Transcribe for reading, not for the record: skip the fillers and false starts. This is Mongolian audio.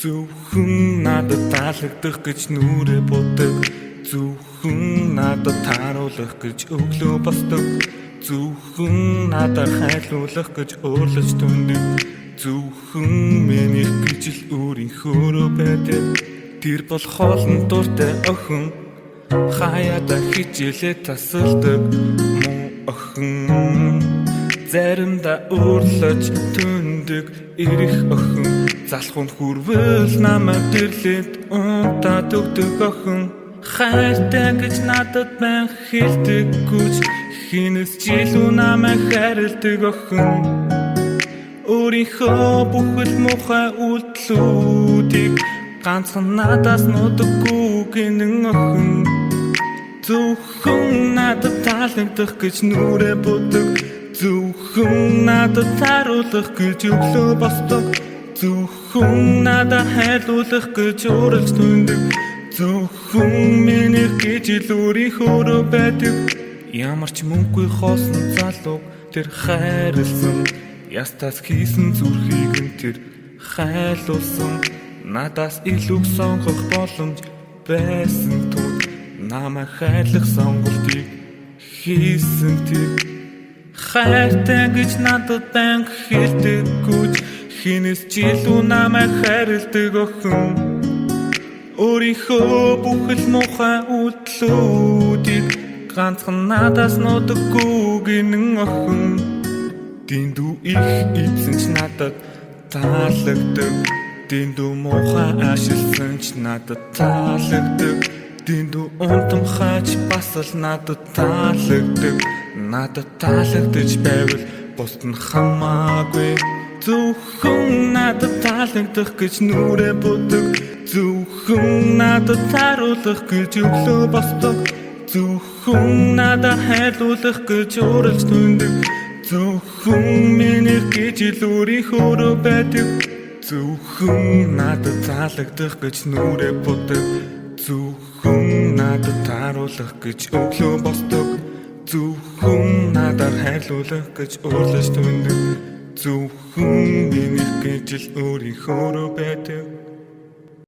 Зөвхөн надад таалагдах гэж нүрээ боддог. Зөвхөн надад тааруулах гэж өглөө босдог. Зөвхөн надад хайлуулах гэж уурлаж түндэг. Зөвхөн минийх гэж л өөрийнхөөрөө байдаг. Тэр бол хоолн дуртай охин, хаяада хичээлээ тасалдаг муу охин. Заримдаа уурлаж түндэг ирэх охин, залхуун хүрвэл намайг дэрлээд унтаад өгдөг охин. Хайртай гэж надад байн хэлдэг гүч, хинээс ч илүү намайг хайрладаг охин. Өөрийнхөө бүхэл муухай үйлдэлүүдийг ганцхан надаас нутаггүй гинэн охин. Зөвхөн надад таалагдах гэж нүрээ боддог. Зөвхөн надад тааруулах гэж өглөө босдог. Зөвхөн надад хайлуулах гэж уурлаж түндэг. Зөвхөн минийх гэж л өөрийнхөөрөө байдаг. Ямар ч мөнгөгүй хоосон залуу тэр хайрлсан, ястаас хийсэн зүрхийг нь тэр хайлуулсан. Надаас илүү сонгох боломж байсан түн, намайг хайрлах сонголтыг хийсэн тэр. Хайртай гэж надад байн хэлдэг гүч, хинээс ч илүү намайг хайрладаг охин. Өөрийнхөө бүхэл муухай үйлдэлүүдийг ганцхан надаас нутаггүй гинэн охин. Дэндүү их эзэн ч надад таалагддаг. Дэндүү муухай ашигласан ч надад таалагддаг. Дэндүү унтамхайч бас л надад таалагддаг. Надад таалагдаж байвал бусд нь хамаагүй. Зөвхөн надад таалагдах гэж нүрээ боддог. Зөвхөн надад тааруулах гэж өглөө босдог. Зөвхөн надад хайлуулах гэж уурлаж түндэг. Зөвхөн минийх гэж л өөрийнхөөрөө байдаг. Зөвхөн надад таалагдах гэж нүрээ боддог. Зөвхөн надад тааруулах гэж өглөө босдог. Зөвхөн надад хайлуулах гэж уурлаж түндэг. Зөвхөн минийх гэж л өөрийнхөөрөө байдаг.